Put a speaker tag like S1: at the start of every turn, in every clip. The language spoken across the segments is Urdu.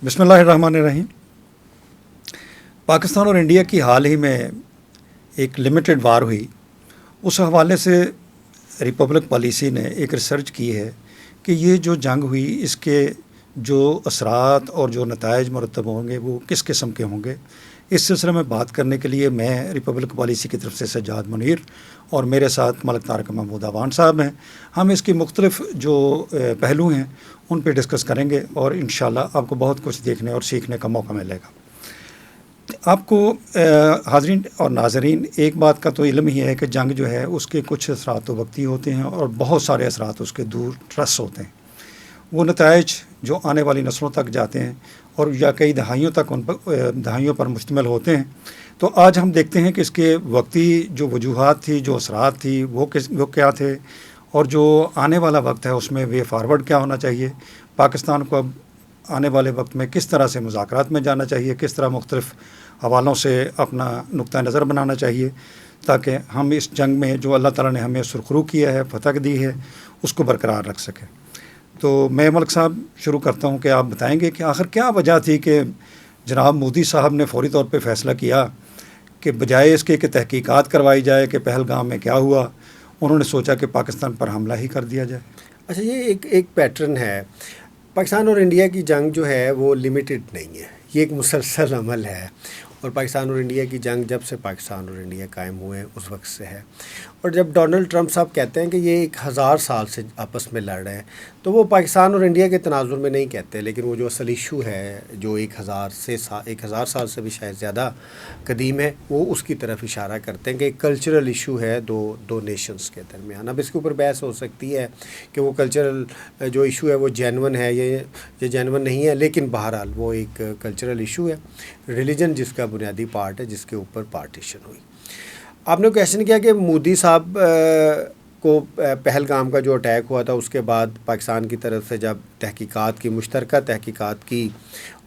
S1: بسم اللہ الرحمن الرحیم۔ پاکستان اور انڈیا کی حال ہی میں ایک لمیٹڈ وار ہوئی، اس حوالے سے ریپبلک پالیسی نے ایک ریسرچ کی ہے کہ یہ جو جنگ ہوئی اس کے جو اثرات اور جو نتائج مرتب ہوں گے وہ کس قسم کے ہوں گے۔ اس سلسلے میں بات کرنے کے لیے میں ریپبلک پالیسی کی طرف سے سجاد منیر اور میرے ساتھ ملک طارق محمود اعوان صاحب ہیں۔ ہم اس کی مختلف جو پہلو ہیں ان پہ ڈسکس کریں گے اور انشاءاللہ آپ کو بہت کچھ دیکھنے اور سیکھنے کا موقع ملے گا۔ آپ کو حاضرین اور ناظرین ایک بات کا تو علم ہی ہے کہ جنگ جو ہے اس کے کچھ اثرات تو وقتی ہوتے ہیں اور بہت سارے اثرات اس کے دور رس ہوتے ہیں۔ وہ نتائج جو آنے والی نسلوں تک جاتے ہیں اور یا کئی دہائیوں تک دہائیوں پر مشتمل ہوتے ہیں۔ تو آج ہم دیکھتے ہیں کہ اس کے وقتی جو وجوہات تھی، جو اثرات تھی وہ کیا تھے، اور جو آنے والا وقت ہے اس میں وے فارورڈ کیا ہونا چاہیے۔ پاکستان کو اب آنے والے وقت میں کس طرح سے مذاکرات میں جانا چاہیے، کس طرح مختلف حوالوں سے اپنا نقطہ نظر بنانا چاہیے تاکہ ہم اس جنگ میں جو اللہ تعالیٰ نے ہمیں سرخرو کیا ہے، فتح دی ہے، اس کو برقرار رکھ سکیں۔ تو میں ملک صاحب شروع کرتا ہوں کہ آپ بتائیں گے کہ آخر کیا وجہ تھی کہ جناب مودی صاحب نے فوری طور پہ فیصلہ کیا کہ بجائے اس کے کہ تحقیقات کروائی جائے کہ پہلگام میں کیا ہوا، انہوں نے سوچا کہ پاکستان پر حملہ ہی کر دیا جائے۔
S2: اچھا، یہ ایک پیٹرن ہے۔ پاکستان اور انڈیا کی جنگ جو ہے وہ لمیٹڈ نہیں ہے، یہ ایک مسلسل عمل ہے، اور پاکستان اور انڈیا کی جنگ جب سے پاکستان اور انڈیا قائم ہوئے ہیں اس وقت سے ہے۔ اور جب ڈونلڈ ٹرمپ صاحب کہتے ہیں کہ یہ 1000 سال سے آپس میں لڑ رہے ہیں، تو وہ پاکستان اور انڈیا کے تناظر میں نہیں کہتے، لیکن وہ جو اصل ایشو ہے جو 1000 سال سے بھی شاید زیادہ قدیم ہے، وہ اس کی طرف اشارہ کرتے ہیں کہ ایک کلچرل ایشو ہے دو نیشنز کے درمیان۔ اب اس کے اوپر بحث ہو سکتی ہے کہ وہ کلچرل جو ایشو ہے وہ جینون ہے یہ جینون نہیں ہے، لیکن بہرحال وہ ایک کلچرل ایشو ہے، ریلیجن جس کا بنیادی پارٹ ہے جس کے اوپر پارٹیشن ہوئی۔ آپ نے کویشچن کیا کہ مودی صاحب کو پہلگام کا جو اٹیک ہوا تھا اس کے بعد پاکستان کی طرف سے جب مشترکہ تحقیقات کی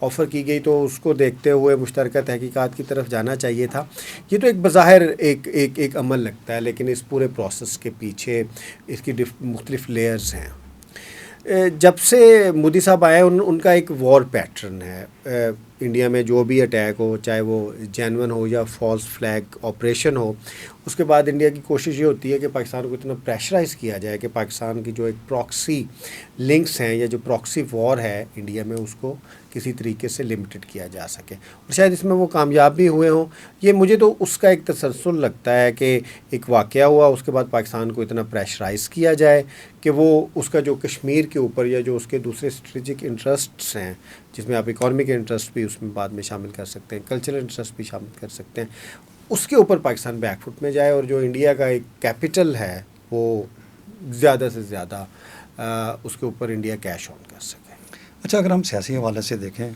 S2: آفر کی گئی تو اس کو دیکھتے ہوئے مشترکہ تحقیقات کی طرف جانا چاہیے تھا۔ یہ تو ایک بظاہر ایک عمل لگتا ہے، لیکن اس پورے پروسیس کے پیچھے اس کی مختلف لیئرز ہیں۔ جب سے مودی صاحب آئے ان کا ایک وار پیٹرن ہے۔ انڈیا میں جو بھی اٹیک ہو، چاہے وہ جینون ہو یا فالس فلیگ آپریشن ہو، اس کے بعد انڈیا کی کوشش یہ ہوتی ہے کہ پاکستان کو اتنا پریشرائز کیا جائے کہ پاکستان کی جو ایک پراکسی لنکس ہیں یا جو پراکسی وار ہے انڈیا میں اس کو کسی طریقے سے لمیٹڈ کیا جا سکے، اور شاید اس میں وہ کامیاب بھی ہوئے ہوں۔ یہ مجھے تو اس کا ایک تسلسل لگتا ہے کہ ایک واقعہ ہوا، اس کے بعد پاکستان کو اتنا پریشرائز کیا جائے کہ وہ اس کا جو کشمیر کے اوپر یا جو اس کے دوسرے اسٹریٹجک انٹرسٹس ہیں، جس میں آپ اکانومک انٹرسٹ بھی اس میں بعد میں شامل کر سکتے ہیں، کلچرل انٹرسٹ بھی شامل کر سکتے ہیں، اس کے اوپر پاکستان بیک فٹ میں جائے، اور جو انڈیا کا ایک کیپٹل ہے وہ زیادہ سے زیادہ اس کے اوپر انڈیا کیش آن کر سکے۔
S1: اچھا، اگر ہم سیاسی حوالے سے دیکھیں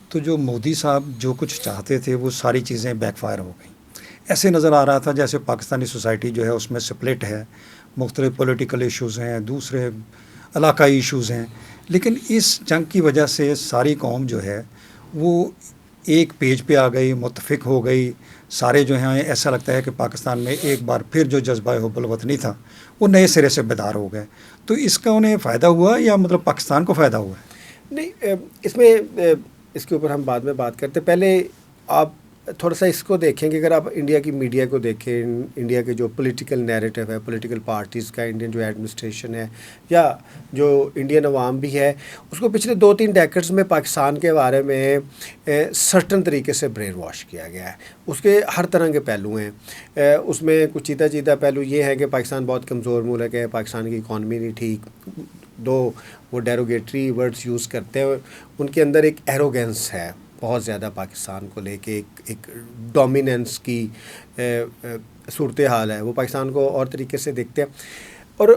S1: تو جو مودی صاحب جو کچھ چاہتے تھے وہ ساری چیزیں بیک فائر ہو گئیں۔ ایسے نظر آ رہا تھا جیسے پاکستانی سوسائٹی جو ہے اس میں سپلٹ ہے، مختلف پولیٹیکل ایشوز ہیں، دوسرے علاقائی ایشوز ہیں، لیکن اس جنگ کی وجہ سے ساری قوم جو ہے وہ ایک پیج پہ آ گئی، متفق ہو گئی۔ سارے جو ہیں ایسا لگتا ہے کہ پاکستان میں ایک بار پھر جو جذبہ حب الوطنی تھا وہ نئے سرے سے بیدار ہو گئے۔ تو اس کا انہیں فائدہ ہوا یا مطلب پاکستان کو فائدہ ہوا ہے؟
S2: نہیں، اس میں اس کے اوپر ہم بعد میں بات کرتے، پہلے آپ تھوڑا سا اس کو دیکھیں کہ اگر آپ انڈیا کی میڈیا کو دیکھیں، انڈیا کے جو پولیٹیکل نیریٹو ہے، پولیٹیکل پارٹیز کا، انڈین جو ایڈمنسٹریشن ہے یا جو انڈین عوام بھی ہے، اس کو پچھلے 2-3 ڈیکڈز میں پاکستان کے بارے میں سرٹن طریقے سے برین واش کیا گیا ہے۔ اس کے ہر طرح کے پہلو ہیں، اس میں کچھ چیدہ پہلو یہ ہے کہ پاکستان بہت کمزور ملک ہے، پاکستان کی اکانومی نہیں ٹھیک، وہ ڈیروگیٹری ورڈز یوز کرتے ہیں، ان کے اندر ایک ایروگینس ہے بہت زیادہ پاکستان کو لے کے، ایک ڈومیننس کی صورتحال ہے، وہ پاکستان کو اور طریقے سے دیکھتے ہیں، اور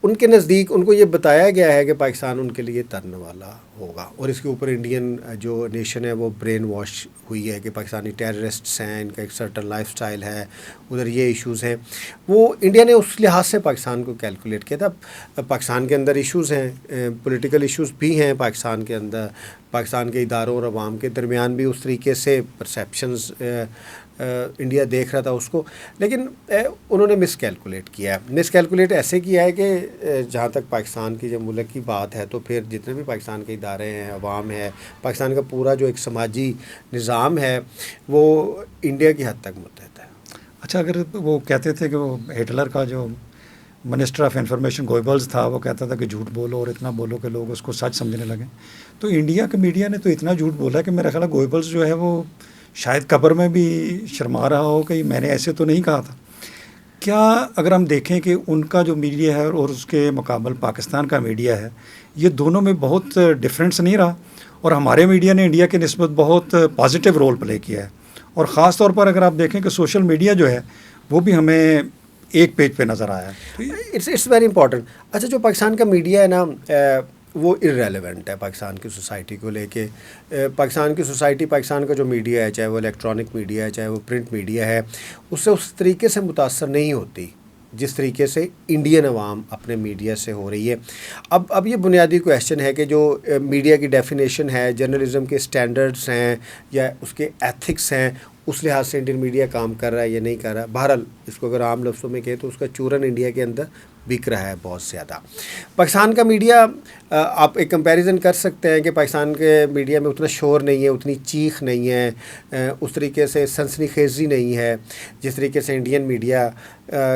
S2: ان کے نزدیک ان کو یہ بتایا گیا ہے کہ پاکستان ان کے لیے ترنے والا ہوگا، اور اس کے اوپر انڈین جو نیشن ہے وہ برین واش ہوئی ہے کہ پاکستانی ٹیررسٹس ہیں، ان کا ایک سرٹن لائف سٹائل ہے، ادھر یہ ایشوز ہیں۔ وہ انڈیا نے اس لحاظ سے پاکستان کو کیلکولیٹ کیا تھا۔ پاکستان کے اندر ایشوز ہیں، پولیٹیکل ایشوز بھی ہیں پاکستان کے اندر، پاکستان کے اداروں اور عوام کے درمیان بھی اس طریقے سے پرسیپشنز انڈیا دیکھ رہا تھا اس کو، لیکن انہوں نے مس کیلکولیٹ کیا ہے. مس کیلکولیٹ ایسے کیا ہے کہ جہاں تک پاکستان کی جب ملک کی بات ہے تو پھر جتنے بھی پاکستان کے ادارے ہیں، عوام ہے، پاکستان کا پورا جو ایک سماجی نظام ہے وہ انڈیا کی حد تک متحد ہے.
S1: اچھا، اگر وہ کہتے تھے کہ وہ ہٹلر کا جو منسٹر آف انفارمیشن گوئبلز تھا وہ کہتا تھا کہ جھوٹ بولو اور اتنا بولو کہ لوگ اس کو سچ سمجھنے لگیں، تو انڈیا کے میڈیا نے تو اتنا جھوٹ بولا کہ میرا خیال ہے گوئبلز جو ہے وہ شاید قبر میں بھی شرما رہا ہو کہ میں نے ایسے تو نہیں کہا تھا. کیا اگر ہم دیکھیں کہ ان کا جو میڈیا ہے اور اس کے مقابل پاکستان کا میڈیا ہے، یہ دونوں میں بہت ڈفرینس نہیں رہا، اور ہمارے میڈیا نے انڈیا کے نسبت بہت پازیٹیو رول پلے کیا ہے، اور خاص طور پر اگر آپ دیکھیں کہ سوشل میڈیا جو ہے وہ بھی ہمیں ایک پیج پہ نظر آیا ہے.
S2: It's very important. اچھا، جو پاکستان کا میڈیا ہے نا وہ ارریلیونٹ ہے پاکستان کی سوسائٹی کو لے کے. پاکستان کی سوسائٹی، پاکستان کا جو میڈیا ہے، چاہے وہ الیکٹرانک میڈیا ہے، چاہے وہ پرنٹ میڈیا ہے، اس سے اس طریقے سے متاثر نہیں ہوتی جس طریقے سے انڈین عوام اپنے میڈیا سے ہو رہی ہے. اب یہ بنیادی کویشچن ہے کہ جو میڈیا کی ڈیفینیشن ہے، جرنلزم کے سٹینڈرڈز ہیں یا اس کے ایتھکس ہیں، اس لحاظ سے انڈین میڈیا کام کر رہا ہے یا نہیں کر رہا ہے. بہرحال اس کو اگر عام لفظوں میں کہیں تو اس کا چورن انڈیا کے اندر بک رہا ہے بہت زیادہ. پاکستان کا میڈیا، آپ ایک کمپیریزن کر سکتے ہیں کہ پاکستان کے میڈیا میں اتنا شور نہیں ہے، اتنی چیخ نہیں ہے، اس طریقے سے سنسنی خیزی نہیں ہے جس طریقے سے انڈین میڈیا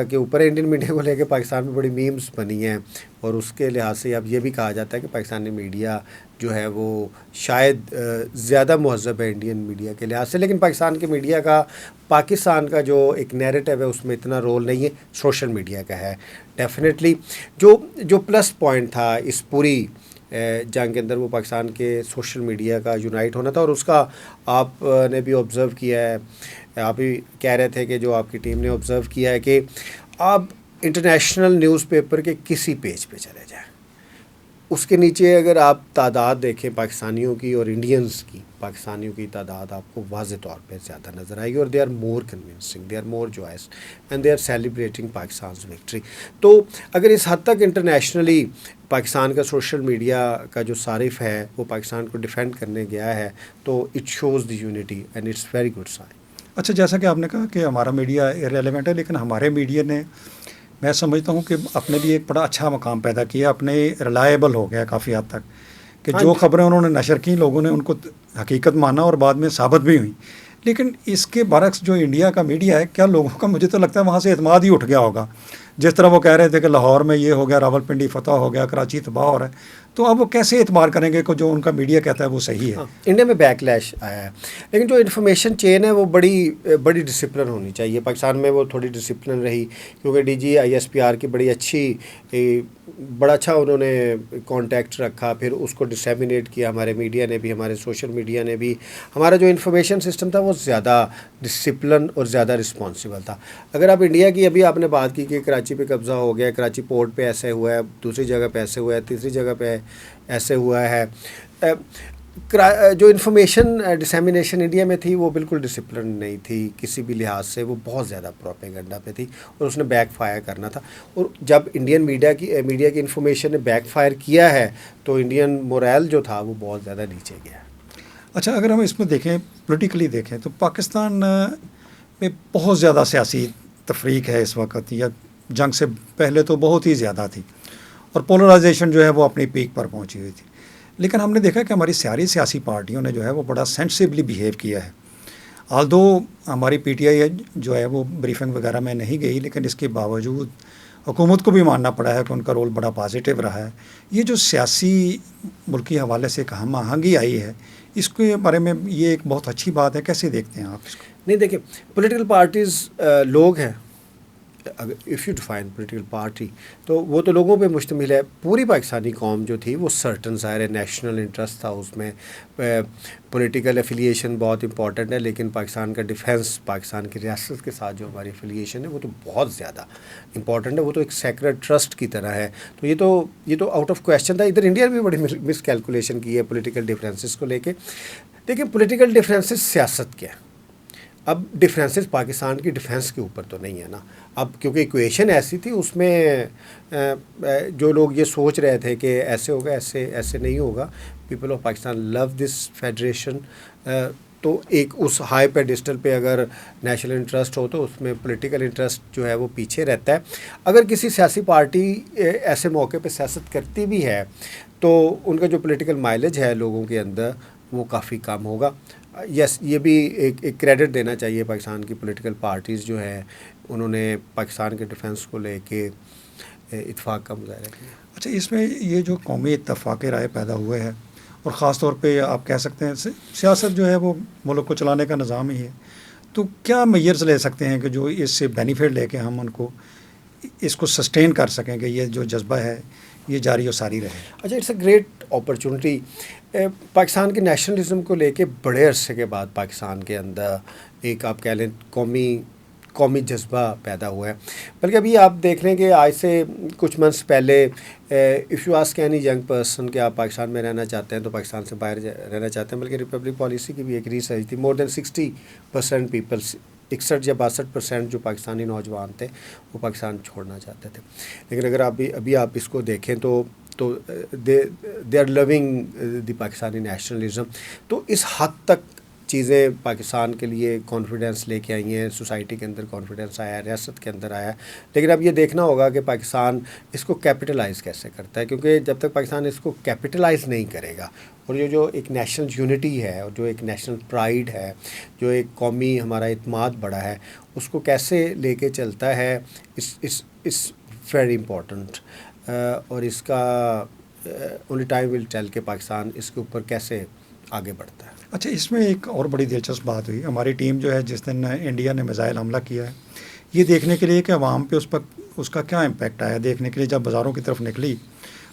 S2: کے اوپر. انڈین میڈیا کو لے کے پاکستان میں بڑی میمز بنی ہیں، اور اس کے لحاظ سے اب یہ بھی کہا جاتا ہے کہ پاکستانی میڈیا جو ہے وہ شاید زیادہ مہذب ہے انڈین میڈیا کے لحاظ سے. لیکن پاکستان کے میڈیا کا، پاکستان کا جو ایک نیریٹو ہے اس میں اتنا رول نہیں ہے، سوشل میڈیا کا ہے ڈیفینیٹلی. جو پلس پوائنٹ تھا اس پوری جنگ کے اندر وہ پاکستان کے سوشل میڈیا کا یونائٹ ہونا تھا. اور اس کا آپ نے بھی آبزرو کیا ہے، آپ بھی کہہ رہے تھے کہ جو آپ کی ٹیم نے آبزرو کیا ہے کہ آپ انٹرنیشنل نیوز پیپر کے کسی پیج پہ چلے جائیں، اس کے نیچے اگر آپ تعداد دیکھیں پاکستانیوں کی اور انڈینز کی، پاکستانیوں کی تعداد آپ کو واضح طور پہ زیادہ نظر آئے گی، اور they are more convincing, they are more joyous and they are celebrating Pakistan's victory. تو اگر اس حد تک انٹرنیشنلی پاکستان کا سوشل میڈیا کا جو صارف ہے وہ پاکستان کو ڈیفینڈ کرنے گیا ہے تو it shows the unity and it's very good sign.
S1: اچھا، جیسا کہ آپ نے کہا کہ ہمارا میڈیا ارریلیونٹ ہے، لیکن ہمارے میڈیا نے، میں سمجھتا ہوں کہ اپنے بھی ایک بڑا اچھا مقام پیدا کیا، اپنے ریلائبل ہو گیا کافی حد تک، کہ جو خبریں انہوں نے نشر کی لوگوں نے ان کو حقیقت مانا اور بعد میں ثابت بھی ہوئیں. لیکن اس کے برعکس جو انڈیا کا میڈیا ہے، کیا لوگوں کا، مجھے تو لگتا ہے وہاں سے اعتماد ہی اٹھ گیا ہوگا. جس طرح وہ کہہ رہے تھے کہ لاہور میں یہ ہو گیا، راول پنڈی فتح ہو گیا، کراچی تباہ ہو رہا ہے، تو اب وہ کیسے اعتماد کریں گے کہ جو ان کا میڈیا کہتا ہے وہ صحیح ہے.
S2: انڈیا میں بیک لیش آیا ہے، لیکن جو انفارمیشن چین ہے وہ بڑی ڈسپلن ہونی چاہیے. پاکستان میں وہ تھوڑی ڈسپلن رہی کیونکہ ڈی جی ISPR کی بڑا اچھا انہوں نے کانٹیکٹ رکھا، پھر اس کو ڈسیمینیٹ کیا. ہمارے میڈیا نے بھی، ہمارے سوشل میڈیا نے بھی، ہمارا جو انفارمیشن سسٹم تھا وہ زیادہ ڈسپلن اور زیادہ رسپانسیبل تھا. اگر آپ انڈیا کی، ابھی آپ نے بات کی کہ کراچی پہ قبضہ ہو گیا، کراچی پورٹ پہ ایسے ہوا ہے، دوسری جگہ پہ ایسے ہوا ہے، تیسری جگہ پہ ایسے ہوا ہے، جو انفارمیشن ڈسیمینیشن انڈیا میں تھی وہ بالکل ڈسپلن نہیں تھی کسی بھی لحاظ سے، وہ بہت زیادہ پروپیگنڈا پہ تھی اور اس نے بیک فائر کرنا تھا. اور جب انڈین میڈیا کی انفارمیشن نے بیک فائر کیا ہے تو انڈین مورائل جو تھا وہ بہت زیادہ نیچے گیا.
S1: اچھا، اگر ہم اس میں دیکھیں، پولیٹیکلی دیکھیں، تو پاکستان میں بہت زیادہ سیاسی تفریق ہے اس وقت، یا جنگ سے پہلے تو بہت ہی زیادہ تھی، اور پولرائزیشن جو ہے وہ اپنی پیک پر پہنچی ہوئی تھی. لیکن ہم نے دیکھا کہ ہماری ساری سیاسی پارٹیوں نے جو ہے وہ بڑا سینسیبلی بیہیو کیا ہے. آلدو ہماری PTI جو ہے وہ بریفنگ وغیرہ میں نہیں گئی، لیکن اس کے باوجود حکومت کو بھی ماننا پڑا ہے کہ ان کا رول بڑا پازیٹیو رہا ہے. یہ جو سیاسی ملکی حوالے سے ایک ہم آہنگی آئی ہے، اس کے بارے میں یہ ایک بہت اچھی بات ہے. کیسے دیکھتے ہیں آپ اس کو؟
S2: نہیں، دیکھیں، پولیٹیکل پارٹیز لوگ ہیں. If you define political party تو وہ تو لوگوں پہ مشتمل ہے. پوری پاکستانی قوم جو تھی وہ سرٹن ظاہر ہے نیشنل انٹرسٹ تھا اس میں. پولیٹیکل ایفیلیشن بہت امپورٹنٹ ہے، لیکن پاکستان کا ڈیفینس، پاکستان کی ریاست کے ساتھ جو ہماری ایفیلیشن ہے وہ تو بہت زیادہ امپورٹنٹ ہے. وہ تو ایک سیکرڈ ٹرسٹ کی طرح ہے. تو یہ تو آؤٹ آف کویشچن تھا. ادھر انڈیا نے بھی بڑی مس کیلکولیشن کی ہے پولیٹیکل ڈفرینسز کو لے کے. دیکھیں، پولیٹیکل ڈفرینسز سیاست کے ہیں. اب ڈفرینسز پاکستان کی ڈیفینس کے اوپر تو نہیں ہے نا. اب کیونکہ ایکویشن ایسی تھی، اس میں جو لوگ یہ سوچ رہے تھے کہ ایسے ہوگا، ایسے نہیں ہوگا. People of Pakistan love this federation. تو ایک اس ہائی پیڈسٹل پہ اگر نیشنل انٹرسٹ ہو تو اس میں پولیٹیکل انٹرسٹ جو ہے وہ پیچھے رہتا ہے. اگر کسی سیاسی پارٹی ایسے موقع پہ سیاست کرتی بھی ہے تو ان کا جو پولیٹیکل مائلیج ہے لوگوں کے اندر وہ کافی کم ہوگا. یس, یہ بھی ایک کریڈٹ دینا چاہیے پاکستان کی پولیٹیکل پارٹیز جو ہیں, انہوں نے پاکستان کے ڈیفنس کو لے کے اتفاق کا مظاہرہ کیا.
S1: اچھا, اس میں یہ جو قومی اتفاق رائے پیدا ہوئے ہے اور خاص طور پہ آپ کہہ سکتے ہیں سیاست جو ہے وہ ملک کو چلانے کا نظام ہی ہے, تو کیا میئرز لے سکتے ہیں کہ جو اس سے بینیفٹ لے کے ہم ان کو اس کو سسٹین کر سکیں کہ یہ جو جذبہ ہے یہ جاری و ساری رہے؟
S2: اچھا, it's a great opportunity. Pakistan کے نیشنلزم کو لے کے بڑے عرصے کے بعد پاکستان کے اندر ایک آپ کہہ لیں قومی جذبہ پیدا ہوا ہے. بلکہ ابھی آپ دیکھ لیں کہ آج سے کچھ منتھس پہلے if you ask any young person کہ آپ پاکستان میں رہنا چاہتے ہیں تو پاکستان سے باہر رہنا چاہتے ہیں, بلکہ ریپبلک پالیسی کی بھی ایک ریسرچ تھی, مور دین 60% پیپلس 61 یا 62% جو پاکستانی نوجوان تھے وہ پاکستان چھوڑنا چاہتے تھے. لیکن اگر ابھی آپ اس کو دیکھیں تو they are loving the Pakistani nationalism. تو اس حد تک چیزیں پاکستان کے لیے کانفیڈنس لے کے آئی ہیں, سوسائٹی کے اندر کانفیڈنس آیا ہے, ریاست کے اندر آیا ہے. لیکن اب یہ دیکھنا ہوگا کہ پاکستان اس کو کیپٹلائز کیسے کرتا ہے, کیونکہ جب تک پاکستان اس کو کیپٹلائز نہیں کرے گا اور یہ جو ایک نیشنل یونٹی ہے اور جو ایک نیشنل پرائیڈ ہے, جو ایک قومی ہمارا اعتماد بڑا ہے, اس کو کیسے لے کے چلتا ہے, اس ویری امپورٹنٹ. اور اس کا اونلی ٹائم ول ٹیل کہ پاکستان اس کے اوپر کیسے آگے بڑھتا ہے.
S1: اچھا, اس میں ایک اور بڑی دلچسپ بات ہوئی, ہماری ٹیم جو ہے جس دن انڈیا نے میزائل حملہ کیا ہے یہ دیکھنے کے لیے کہ عوام پہ اس کا کیا امپیکٹ آیا, دیکھنے کے لیے جب بازاروں کی طرف نکلی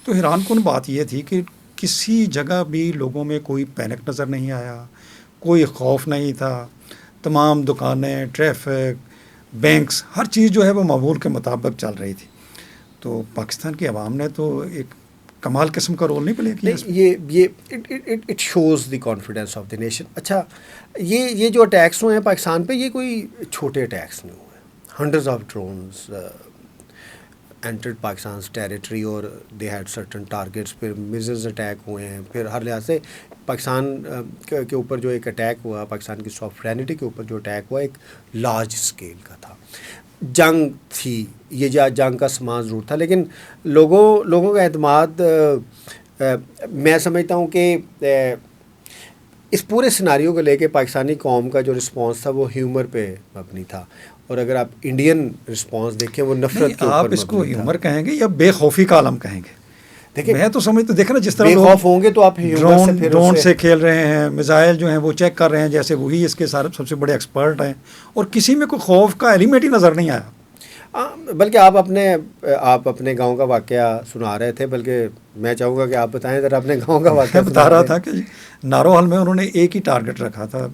S1: تو حیران کن بات یہ تھی کہ کسی جگہ بھی لوگوں میں کوئی پینک نظر نہیں آیا, کوئی خوف نہیں تھا. تمام دکانیں, ٹریفک, بینکس, ہر چیز جو ہے وہ معمول کے مطابق چل رہی تھی. تو پاکستان کی عوام نے تو ایک کمال قسم کا رول نہیں پلے کیا.
S2: یہ it shows the confidence of the nation. اچھا, یہ جو اٹیکس ہوئے ہیں پاکستان پہ یہ کوئی چھوٹے اٹیکس نہیں ہوئے. Hundreds of drones entered Pakistan's territory اور دے ہیڈ سرٹن ٹارگیٹس. پھر میزلز اٹیک ہوئے ہیں. پھر ہر لحاظ سے پاکستان کے اوپر جو ایک اٹیک ہوا, پاکستان کی سافٹرینٹی کے اوپر جو اٹیک ہوا ایک لارج اسکیل کا تھا. جنگ تھی, یہ جنگ کا سامان ضرور تھا, لیکن لوگوں کا اعتماد میں سمجھتا ہوں کہ اس پورے سیناریو کو لے کے پاکستانی قوم کا جو رسپانس تھا وہ ہیومر پہ مبنی تھا. اور اگر آپ انڈین رسپانس دیکھیں وہ نفرت کے اوپر
S1: آپ اس کو ہیومر کہیں گے یا بے خوفی کا عالم کہیں گے؟
S2: دیکھیں,
S1: میں تو سمجھتا دیکھا نا جس طرح
S2: بے خوف ہوں گے تو آپ
S1: ڈرون سے کھیل رہے ہیں, میزائل جو ہیں وہ چیک کر رہے ہیں جیسے وہی اس کے سب سے بڑے ایکسپرٹ ہیں, اور کسی میں کوئی خوف کا ایلیمنٹ ہی نظر نہیں آیا.
S2: بلکہ آپ اپنے گاؤں کا واقعہ سنا رہے تھے, بلکہ میں چاہوں گا کہ آپ بتائیں ذرا اپنے گاؤں کا واقعہ.
S1: میں بتا رہا تھا کہ ناروحل میں انہوں نے ایک ہی ٹارگٹ رکھا تھا,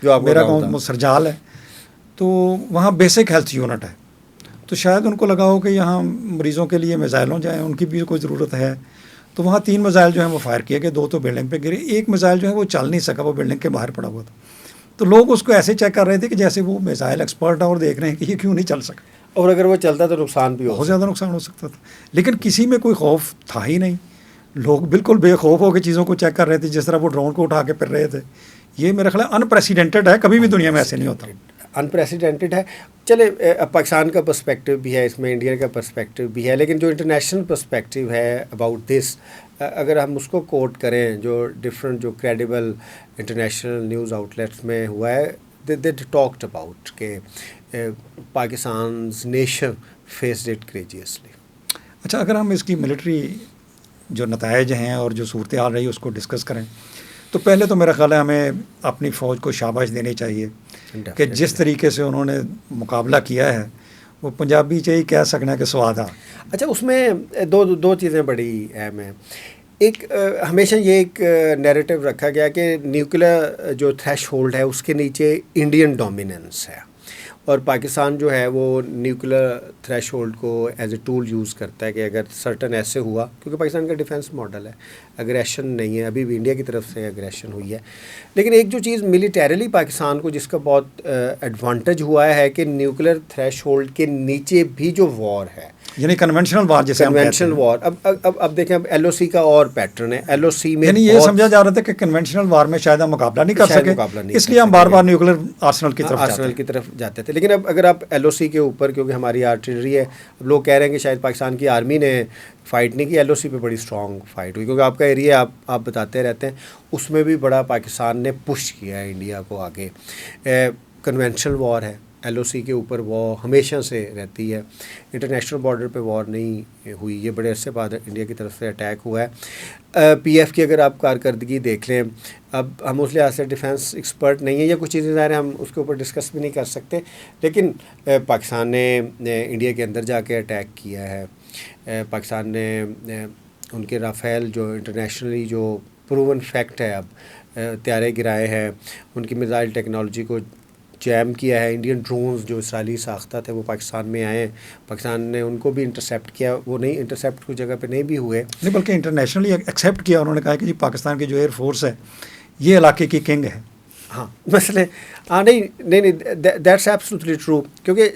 S1: جو میرا گاؤں سرجال ہے, تو وہاں بیسک ہیلتھ یونٹ ہے, تو شاید ان کو لگا ہو کہ یہاں مریضوں کے لیے میزائلوں جائیں, ان کی بھی کوئی ضرورت ہے. تو وہاں 3 میزائل جو ہیں وہ فائر کیے گئے, 2 تو بلڈنگ پہ گرے, ایک میزائل جو ہے وہ چل نہیں سکا, وہ بلڈنگ کے باہر پڑا ہوا تھا. تو لوگ اس کو ایسے چیک کر رہے تھے کہ جیسے وہ میزائل ایکسپرٹ ہے اور دیکھ رہے ہیں کہ یہ کیوں نہیں چل سکا,
S2: اور اگر وہ چلتا تو نقصان بھی
S1: بہت زیادہ نقصان ہو سکتا تھا. لیکن کسی میں کوئی خوف تھا ہی نہیں, لوگ بالکل بے خوف ہو کے چیزوں کو چیک کر رہے تھے, جس طرح وہ ڈرون کو اٹھا کے پھر رہے تھے. یہ میرا خیال ہے انپریسیڈنٹڈ ہے, کبھی بھی دنیا میں ایسے نہیں ہوتا.
S2: انپریسیڈنٹڈ ہے. چلے, پاکستان کا پرسپیکٹیو بھی ہے اس میں, انڈیا کا پرسپیکٹیو بھی ہے, لیکن جو انٹرنیشنل پرسپیکٹیو ہے اباؤٹ دس, اگر ہم اس کو کوٹ کریں جو ڈفرینٹ جو credible international news out let's میں ہوا ہے, دے ٹاکڈ اباؤٹ کہ پاکستان's نیشن فیسڈ اٹ کریجیسلی.
S1: اچھا, اگر ہم اس کی ملٹری جو نتائج ہیں اور جو صورتحال رہی اس کو ڈسکس کریں تو پہلے تو میرا خیال ہے ہمیں اپنی فوج کو شاباش دینی چاہیے کہ جس طریقے سے انہوں نے مقابلہ کیا ہے وہ پنجابی چاہیے کہہ سکنا کہ سواد آ.
S2: اچھا, اس میں دو چیزیں بڑی اہم ہیں. ایک ہمیشہ یہ ایک نیریٹو رکھا گیا کہ نیوکلیر جو تھریش ہولڈ ہے اس کے نیچے انڈین ڈومیننس ہے, اور پاکستان جو ہے وہ نیوکلیر تھریش ہولڈ کو ایز اے ٹول یوز کرتا ہے کہ اگر سرٹن ایسے ہوا, کیونکہ پاکستان کا ڈیفینس ماڈل ہے, اگریشن نہیں ہے, ابھی بھی انڈیا کی طرف سے اگریشن ہوئی ہے. لیکن ایک جو چیز ملیٹریلی پاکستان کو جس کا بہت ایڈوانٹیج ہوا ہے کہ نیوکلیر تھریش ہولڈ کے نیچے بھی جو وار ہے,
S1: یعنی کنونشنل وار جیسے ہم کہتے
S2: کنونشنل
S1: ہیں.
S2: وار. اب دیکھیں اب ایل او سی کا اور پیٹرن ہے. ایل او سی میں
S1: یعنی یہ سمجھا جا رہا تھا کہ کنونشنل وار میں شاید ہم مقابلہ نہیں کر
S2: شاید
S1: سکے,
S2: مقابلہ نہیں
S1: اس
S2: کر
S1: لیے ہم
S2: سکے.
S1: بار بار نیوکلیر آرسنل کی طرف جاتے
S2: آرسنل
S1: ہیں.
S2: کی طرف جاتے تھے. لیکن اب اگر آپ ایل او سی کے اوپر, کیونکہ ہماری آرٹلری ہے, اب لوگ کہہ رہے ہیں کہ شاید پاکستان کی آرمی نے فائٹ نہیں کی, ایل او سی پہ بڑی اسٹرانگ فائٹ ہوئی, کیونکہ آپ کا ایریا آپ بتاتے رہتے ہیں, اس میں بھی بڑا پاکستان نے پش کیا ہے انڈیا کو آگے. کنونشنل وار ہے, ایل او سی کے اوپر وہ ہمیشہ سے رہتی ہے. انٹرنیشنل بارڈر پہ وار نہیں ہوئی, یہ بڑے عرصے بعد انڈیا کی طرف سے اٹیک ہوا ہے. پی ایف کی اگر آپ کارکردگی دیکھ لیں, اب ہم اس لحاظ سے ڈیفینس ایکسپرٹ نہیں ہیں, یا کچھ چیزیں ظاہر ہیں ہم اس کے اوپر ڈسکس بھی نہیں کر سکتے, لیکن پاکستان نے انڈیا کے اندر جا کے اٹیک کیا ہے. پاکستان نے ان کے رافیل جو انٹرنیشنلی جو پروون فیکٹ ہے, اب طیارے گرائے ہیں, ان کی میزائل ٹیکنالوجی کو جیم کیا ہے. انڈین ڈرونز جو اسرائیلی ساختہ تھے وہ پاکستان میں آئے ہیں, پاکستان نے ان کو بھی انٹرسیپٹ کیا. وہ نہیں انٹرسیپٹ کوئی جگہ پہ نہیں بھی ہوئے,
S1: نہیں بلکہ انٹرنیشنلی ایکسیپٹ کیا. انہوں نے کہا کہ جی پاکستان کی جو ایئر فورس ہے یہ علاقے کی کنگ ہے.
S2: ہاں مسئلے نہیں دیٹس ایبسلیٹلی ٹرو, کیونکہ